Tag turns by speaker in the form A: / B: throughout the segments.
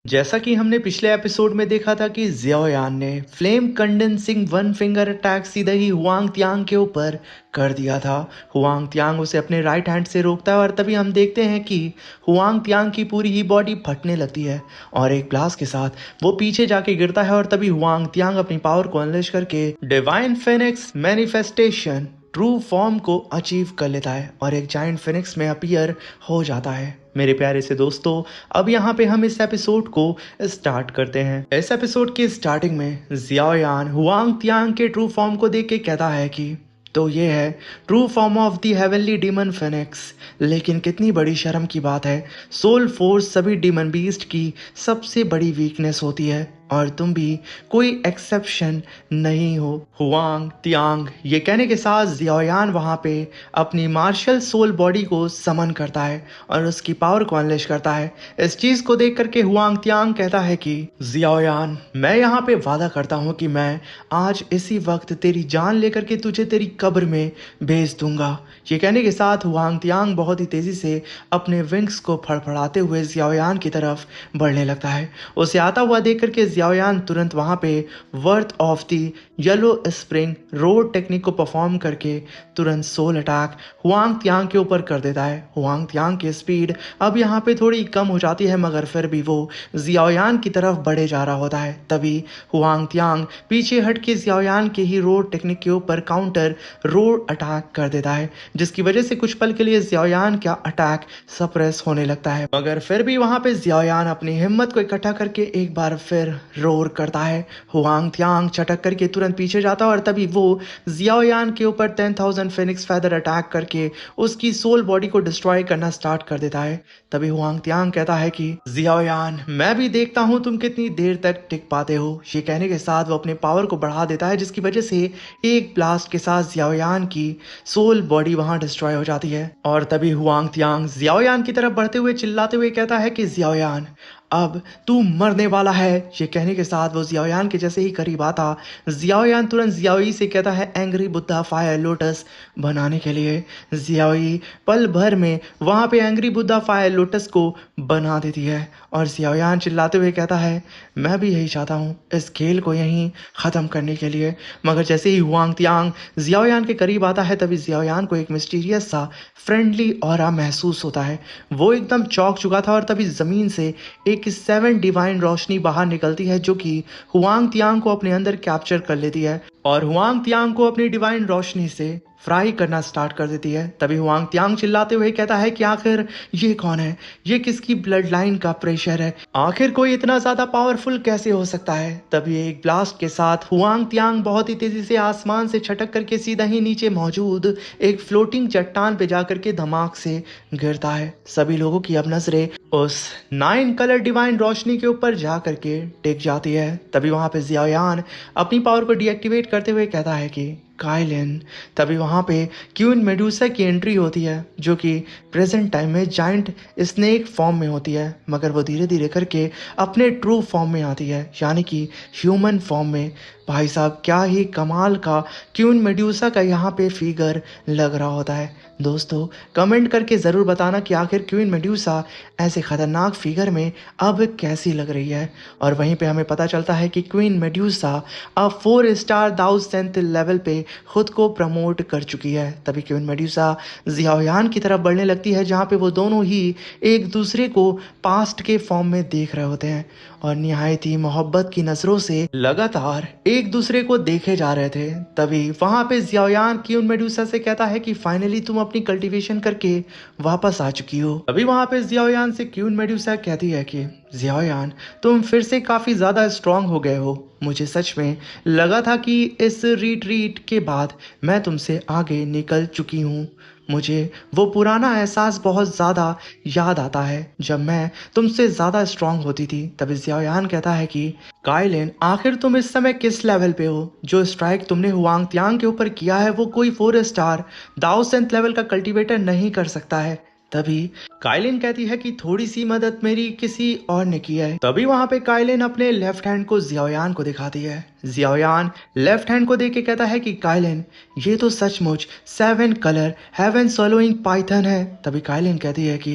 A: जैसा कि हमने पिछले एपिसोड में देखा था कि जियाओयान ने flame condensing one finger attack सीधे ही हुआंग त्यांग के ऊपर कर दिया था। हुआंग त्यांग उसे अपने राइट हैंड से रोकता है और तभी हम देखते हैं कि हुआंग त्यांग की पूरी ही बॉडी फटने लगती है और एक ब्लास्ट के साथ वो पीछे जाके गिरता है और तभी हुआंग त्यांग अपनी पावर को अनलेश करके divine Phoenix manifestation true form को अचीव कर लेता है और एक जाइंट फिनिक्स में अपीयर हो जाता है। मेरे प्यारे से दोस्तों, अब यहाँ पे हम इस एपिसोड को स्टार्ट करते हैं। इस एपिसोड की स्टार्टिंग में जियाओयान हुआंग त्यांग के ट्रू फॉर्म को देख के कहता है कि तो ये है true form of the heavenly demon Phoenix. लेकिन कितनी बड़ी शर्म की बात है, सोल फोर्स सभी डीमन बीस्ट की सबसे बड़ी वीकनेस होती है और तुम भी कोई एक्सेप्शन नहीं हो हुआंग त्यांग। ये कहने के साथ जियाओयान वहाँ पे अपनी मार्शल सोल बॉडी को समन करता है और उसकी पावर को अनलेश करता है। इस चीज को देख करके हुआंग त्यांग कहता है कि जियाओयान, मैं यहाँ पे वादा करता हूँ कि मैं आज इसी वक्त तेरी जान लेकर के तुझे तेरी कब्र में भेज दूंगा। ये कहने के साथ हुआंग त्यांग बहुत ही तेजी से अपने विंग्स को फड़फड़ाते हुए जियाओयान की तरफ बढ़ने लगता है। उसे आता हुआ देख करके जियाओयान तुरंत वहाँ पे worth of the yellow spring road technique को परफॉर्म करके तुरंत सोल अटैक हुआंग त्यांग के ऊपर कर देता है। हुआंग त्यांग की स्पीड अब यहाँ पे थोड़ी कम हो जाती है मगर फिर भी वो जियाओयान की तरफ बढ़े जा रहा होता है। तभी हुआंग त्यांग पीछे हट के जियाओयान के ही रोड टेक्निक के ऊपर काउंटर रोड अटैक कर देता है, जिसकी वजह से कुछ पल के लिए जियाओयान का अटैक सप्रेस होने लगता है। मगर फिर भी वहाँ पे जियाओयान अपनी हिम्मत को इकट्ठा करके एक बार फिर रोर करता है। हुआंग त्यांग चटक करके तुरंत पीछे जाता है और तभी वो जियाओयान के ऊपर 10,000 फिनिक्स फेदर अटैक करके उसकी सोल बॉडी को डिस्ट्रॉय करना स्टार्ट कर देता है। तभी हुआंग त्यांग कहता है कि जियाओयान, मैं भी देखता हूँ तुम कितनी देर तक टिक पाते हो। ये कहने के साथ वो अपने पावर को बढ़ा देता है, जिसकी वजह से एक ब्लास्ट के साथ जियाओयान की सोल बॉडी वहां डिस्ट्रॉय हो जाती है। और तभी हुआंग त्यांग जियाओयान की तरफ बढ़ते हुए चिल्लाते हुए कहता है कि जियाओयान, अब तू मरने वाला है। ये कहने के साथ वो जियाओयान के जैसे ही करीब आता, जियाओयान तुरंत जियाओई से कहता है एंग्री बुद्धा फायर लोटस बनाने के लिए। जियाओई पल भर में वहाँ पे एंग्री बुद्धा फायर लोटस को बना देती है और जियाओयान चिल्लाते हुए कहता है मैं भी यही चाहता हूँ, इस खेल को यहीं ख़त्म करने के लिए। मगर जैसे ही हुआंग त्यांग जियाओयान के करीब आता है तभी जियाओयान को एक मिस्टीरियस सा फ्रेंडली ऑरा महसूस होता है। वो एकदम चौंक चुका था और तभी ज़मीन से एक 7 डिवाइन रोशनी बाहर निकलती है जो कि हुआंग त्यांग को अपने अंदर कैप्चर कर लेती है और हुआंग त्यांग को अपनी डिवाइन रोशनी से फ्राई करना स्टार्ट कर देती है। तभी हुआंग त्यांग चिल्लाते हुए कहता है कि आखिर ये कौन है, ये किसकी ब्लड लाइन का प्रेशर है, आखिर कोई इतना ज्यादा पावरफुल कैसे हो सकता है। तभी एक ब्लास्ट के साथ हुआंग त्यांग बहुत ही तेजी से आसमान से छटक करके सीधा ही नीचे मौजूद एक फ्लोटिंग चट्टान पे जाकर के धमाक से गिरता है। सभी लोगों की अब नजरें उस 9 कलर डिवाइन रोशनी के ऊपर जा करके टिक जाती है। तभी वहां पे जियाओयान अपनी पावर को डीएक्टिवेट करते हुए कहता है कि काइलिन। तभी वहाँ पे क्वीन मेडुसा की एंट्री होती है जो कि प्रेजेंट टाइम में जाइंट स्नेक फॉर्म में होती है, मगर वो धीरे धीरे करके अपने ट्रू फॉर्म में आती है, यानी कि ह्यूमन फॉर्म में। भाई साहब, क्या ही कमाल का क्वीन मेडुसा का यहाँ पे फिगर लग रहा होता है। दोस्तों, कमेंट करके ज़रूर बताना कि आखिर क्वीन मेडुसा ऐसे ख़तरनाक फिगर में अब कैसी लग रही है। और वहीं पे हमें पता चलता है कि क्वीन मेडुसा अब 4 स्टार दाउसेंथ लेवल पे खुद को प्रमोट कर चुकी है। तभी क्वीन मेडुसा जियाओयान की तरफ बढ़ने लगती है जहाँ पे वो दोनों ही एक दूसरे को पास्ट के फॉर्म में देख रहे होते हैं और निहायत ही मोहब्बत की नज़रों से लगातार एक दूसरे को देखे जा रहे थे। तभी वहाँ पे जियाओयान क्वीन मेडुसा से कहता है कि फाइनली तुम अपनी कल्टीवेशन करके वापस आ चुकी हो। अभी वहाँ पे जियाओयान से क्वीन मेडुसा कहती है कि जियाओयान, तुम फिर से काफ़ी ज़्यादा स्ट्रांग हो गए हो। मुझे सच में लगा था कि इस रिट्रीट के बाद मैं तुमसे आगे निकल चुकी हूँ। मुझे वो पुराना एहसास बहुत ज़्यादा याद आता है जब मैं तुमसे ज़्यादा स्ट्रांग होती थी। तभी जियाओयान कहता है कि काइलिन, आखिर तुम इस समय किस लेवल पे हो? जो स्ट्राइक तुमने हुआंग त्यांग के ऊपर किया है वो कोई 4 स्टार दाउसेंथ लेवल का कल्टीवेटर नहीं कर सकता है। तभी काइलिन कहती है कि थोड़ी सी मदद मेरी किसी और ने की है। तभी वहां पे काइलिन अपने लेफ्ट हैंड को जियाओयान को दिखाती है। जियाओयान लेफ्ट हैंड को देख के कहता है कि काइलिन, ये तो सचमुच 7 कलर हेवन सॉलोइंग पाइथन है। तभी काइलिन कहती है कि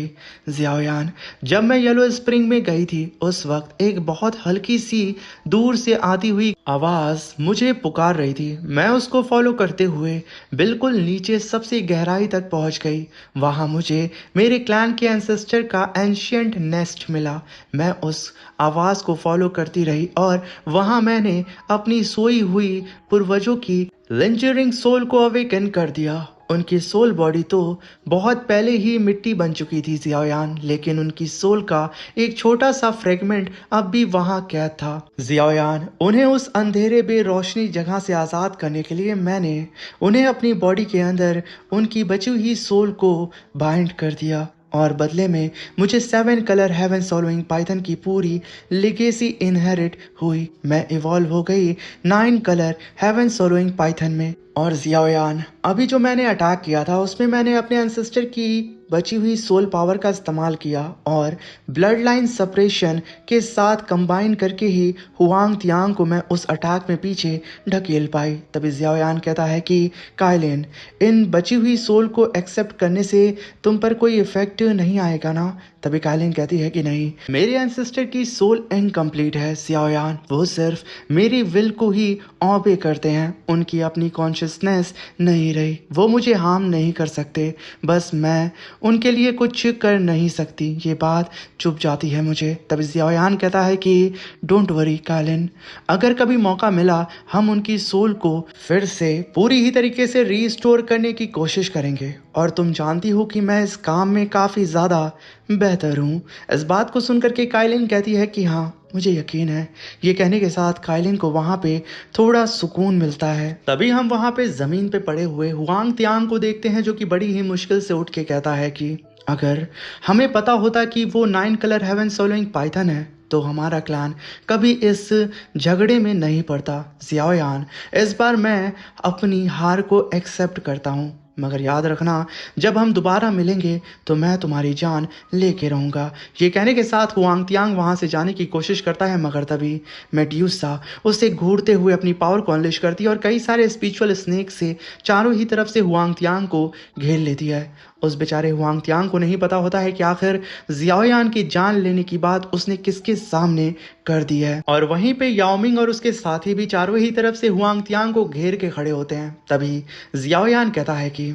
A: जियाओयान, जब मैं येलो स्प्रिंग में गई थी उस वक्त एक बहुत हल्की सी दूर से आती हुई आवाज मुझे पुकार रही थी। मैं उसको फॉलो करते हुए बिल्कुल नीचे सबसे गहराई तक पहुंच गई। वहां मुझे मेरे क्लैन के एंसेस्टर का एंशियंट नेस्ट मिला। मैं उस आवाज को फॉलो करती रही और वहां मैंने अपनी सोई हुई पूर्वजों की लिंजरिंग सोल को अवेकन कर दिया। उनकी सोल बॉडी तो बहुत पहले ही मिट्टी बन चुकी थी जियाओयान, लेकिन उनकी सोल का एक छोटा सा फ्रेगमेंट अब भी वहां कैद था। जियाओयान, उन्हें उस अंधेरे बेरोशनी जगह से आज़ाद करने के लिए मैंने उन्हें अपनी बॉडी के अंदर उनकी बची हुई सोल को बाइंड कर दिया और बदले में मुझे 7 कलर हेवन सॉलोइंग पाइथन की पूरी लिगेसी इनहेरिट हुई। मैं इवॉल्व हो गई 9 कलर हेवन सॉलोइंग पाइथन में। और जियाओयान, अभी जो मैंने अटैक किया था उसमें मैंने अपने एंसेस्टर की बची हुई सोल पावर का इस्तेमाल किया और ब्लड लाइन सेपरेशन के साथ कंबाइन करके ही हुआंग तियांग को मैं उस अटैक में पीछे ढकेल पाई। तभी जियाओयान कहता है कि काइलिन, इन बची हुई सोल को एक्सेप्ट करने से तुम पर कोई इफेक्ट नहीं आएगा ना? तभी काइलिन कहती है कि नहीं, मेरे एंसेस्टर की सोल इनकम्प्लीट है जियाओयान, वो सिर्फ मेरी विल को ही ऑबे करते हैं, उनकी अपनी कॉन्शियसनेस नहीं रही, वो मुझे हार्म नहीं कर सकते, बस मैं उनके लिए कुछ कर नहीं सकती। ये बात चुप जाती है मुझे। तभी जियाओयान कहता है कि डोंट वरी काइलिन, अगर कभी मौका मिला हम उनकी सोल को फिर से पूरी ही तरीके से रीस्टोर करने की कोशिश करेंगे और तुम जानती हो कि मैं इस काम में काफ़ी ज़्यादा बेहतर हूँ। इस बात को सुनकर के काइलिन कहती है कि हाँ, मुझे यकीन है। ये कहने के साथ काइलिन को वहां पे थोड़ा सुकून मिलता है। तभी हम वहां पे जमीन पे पड़े हुए हुआंग तियांग को देखते हैं, जो कि बड़ी ही मुश्किल से उठ के कहता है कि अगर हमें पता होता कि वो 9 कलर हेवन सॉलोइंग पाइथन है तो हमारा क्लान कभी इस झगड़े में नहीं पड़ता। जियाओयान, इस बार मैं अपनी हार को एक्सेप्ट करता हूँ, मगर याद रखना जब हम दोबारा मिलेंगे तो मैं तुम्हारी जान लेके रहूँगा। ये कहने के साथ हुआंग तियांग वहाँ से जाने की कोशिश करता है, मगर तभी मेड्यूसा उसे घूरते हुए अपनी पावर को अनलिश करती है और कई सारे स्पिरिचुअल स्नेक से चारों ही तरफ से हुआंग तियांग को घेर लेती है। उस बेचारे हुआंग तियांग को नहीं पता होता है कि आखिर जियाओयान की जान लेने की बात उसने किसके सामने कर दी है। और वहीं पे याओमिंग और उसके साथी भी चारों ही तरफ से हुआंग तियांग को घेर के खड़े होते हैं। तभी जियाओयान कहता है कि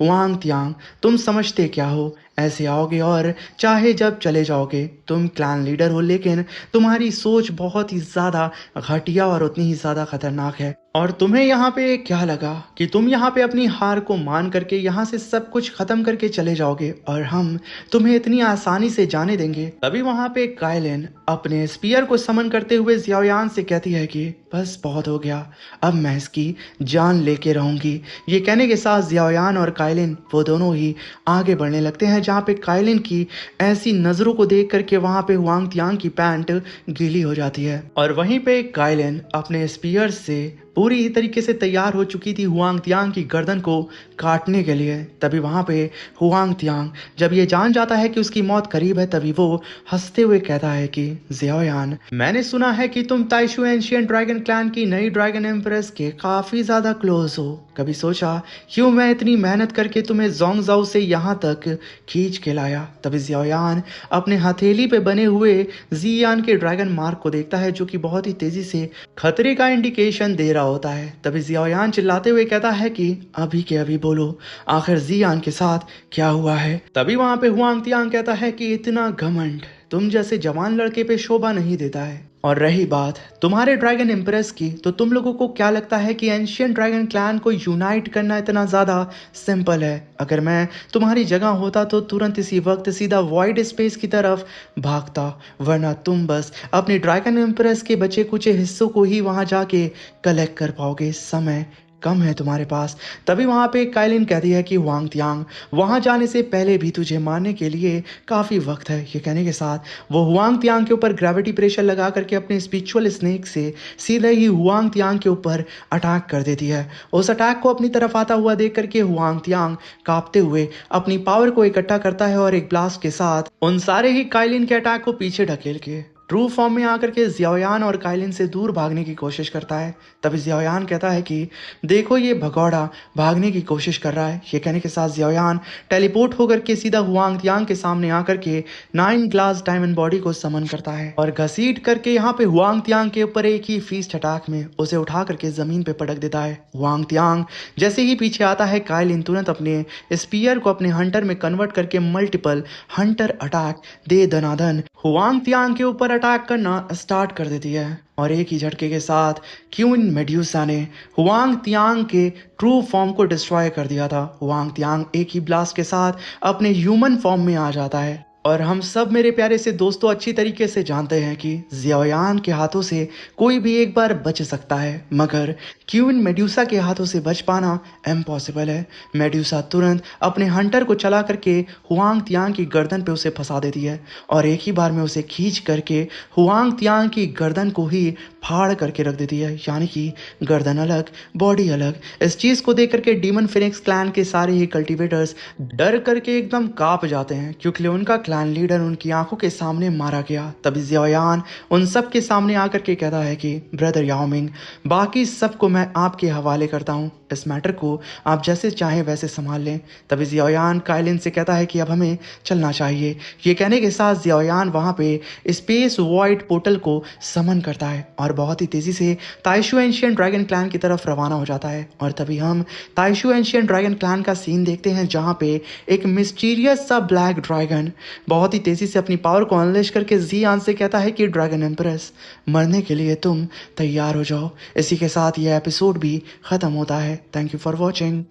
A: हुआंग तियांग, तुम समझते क्या हो? ऐसे आओगे और चाहे जब चले जाओगे। तुम क्लैन लीडर हो, लेकिन तुम्हारी सोच बहुत ही ज़्यादा घटिया और उतनी ही ज़्यादा खतरनाक है। और तुम्हें यहाँ पे क्या लगा कि तुम यहाँ पे अपनी हार को मान करके यहाँ से सब कुछ खत्म करके चले जाओगे और हम तुम्हें इतनी आसानी से जाने देंगे? तभी वहाँ पे काइलिन अपने स्पीयर को समन करते हुए जियाओयान से कहती है कि बस बहुत हो गया, अब मैं इसकी जान लेके रहूंगी। ये कहने के साथ जियाओयान और काइलिन वो दोनों ही आगे बढ़ने लगते हैं, जहाँ पे काइलिन की ऐसी नज़रों को देख करके वहाँ पे हुआंग तियांग की पैंट गीली हो जाती है। और वहीं पे काइलिन अपने स्पीयर से पूरी ही तरीके से तैयार हो चुकी थी हुआंग तियांग की गर्दन को काटने के लिए। तभी वहाँ पे हुआंग तियांग जब ये जान जाता है कि उसकी मौत करीब है, तभी वो हंसते हुए कहता है कि जियाओयान, मैंने सुना है कि तुम ताइशु एंशिएंट ड्रैगन क्लैन की नई ड्रैगन एम्प्रेस के काफ़ी ज़्यादा क्लोज हो। कभी सोचा क्यों मैं इतनी मेहनत करके तुम्हें जोंगजाओ से यहाँ तक खींच के लाया? तभी जियाओयान अपने हथेली पे बने हुए जियान के ड्रैगन मार्क को देखता है, जो कि बहुत ही तेजी से खतरे का इंडिकेशन दे रहा होता है। तभी जियाओयान चिल्लाते हुए कहता है कि अभी के अभी बोलो, आखिर जियान के साथ क्या हुआ है? तभी वहां पे हुआंग तियांग कहता है कि इतना घमंड तुम जैसे जवान लड़के पे शोभा नहीं देता है। और रही बात तुम्हारे ड्रैगन एम्प्रेस की, तो तुम लोगों को क्या लगता है कि एंशिएंट ड्रैगन क्लैन को यूनाइट करना इतना ज़्यादा सिंपल है? अगर मैं तुम्हारी जगह होता तो तुरंत इसी वक्त सीधा वॉइड स्पेस की तरफ भागता, वरना तुम बस अपने ड्रैगन एम्प्रेस के बचे कुछ हिस्सों को ही वहां जाके कलेक्ट कर पाओगे। समय कम है तुम्हारे पास। तभी वहाँ पे काइलिन कहती है कि हुआंग तियांग, वहाँ जाने से पहले भी तुझे मारने के लिए काफ़ी वक्त है। ये कहने के साथ वो हुआंग तियांग के ऊपर ग्रेविटी प्रेशर लगा करके अपने स्पिरिचुअल स्नेक से सीधे ही हुआंग तियांग के ऊपर अटैक कर देती है। उस अटैक को अपनी तरफ आता हुआ देख करके हुआंग तियांग कांपते हुए अपनी पावर को इकट्ठा करता है और एक ब्लास्ट के साथ उन सारे ही काइलिन के अटैक को पीछे ढकेल के ट्रू फॉर्म में आकर के जियाओयान और काइलिन से दूर भागने की कोशिश करता है। तभी जियाओयान कहता है कि देखो ये भगौड़ा भागने की कोशिश कर रहा है। ये कहने के साथ जियाओयान टेलीपोर्ट होकर के सीधा हुआंग तियांग के सामने आकर के 9 ग्लास डायमंड बॉडी को समन करता है और घसीट करके यहाँ पे हुआंग तियांग के ऊपर एक ही फीस्ट अटैक में उसे उठा करके जमीन पे पटक देता है। हुआंग तियांग जैसे ही पीछे आता है, काइलिन तुरंत अपने स्पीयर को अपने हंटर में कन्वर्ट करके मल्टीपल हंटर अटैक दे दनादन हुआंग तियांग के ऊपर अटैक करना स्टार्ट कर देती है। और एक ही झटके के साथ क्वीन मेड्यूसा ने हुआंग तियांग के ट्रू फॉर्म को डिस्ट्रॉय कर दिया था। हुआंग तियांग एक ही ब्लास्ट के साथ अपने ह्यूमन फॉर्म में आ जाता है। और हम सब मेरे प्यारे से दोस्तों अच्छी तरीके से जानते हैं कि जियाओयान के हाथों से कोई भी एक बार बच सकता है, मगर क्वीन मेड्यूसा के हाथों से बच पाना इम्पॉसिबल है। मेड्यूसा तुरंत अपने हंटर को चला करके हुआंग तियांग की गर्दन पे उसे फंसा देती है और एक ही बार में उसे खींच करके हुआंग तियांग की गर्दन को ही फाड़ करके रख देती है, यानी कि गर्दन अलग बॉडी अलग। इस चीज़ को देख करके डीमन फिनिक्स क्लैन के सारे ही कल्टिवेटर्स डर करके एकदम कांप जाते हैं, क्योंकि उनका क्लैन लीडर उनकी आंखों के सामने मारा गया। तभी जियाओयान उन सब के सामने आकर के कहता है कि ब्रदर याओमिंग, बाकी सबको मैं आपके हवाले करता हूँ, इस मैटर को आप जैसे चाहें वैसे संभाल लें। तभी जियाओयान काइलिन से कहता है कि अब हमें चलना चाहिए। ये कहने के साथ जियाओयान वहाँ पे स्पेस वॉइड पोर्टल को समन करता है और बहुत ही तेजी से ताइशू एंशियन ड्रैगन क्लैन की तरफ रवाना हो जाता है। और तभी हम ताइशू एंशियन ड्रैगन क्लैन का सीन देखते हैं, जहाँ पे एक मिस्टीरियस सा ब्लैक ड्रैगन बहुत ही तेजी से अपनी पावर को अनलेश करके जियान से कहता है कि ड्रैगन एम्प्रेस, मरने के लिए तुम तैयार हो जाओ। इसी के साथ यह एपिसोड भी खत्म होता है। Thank you for watching.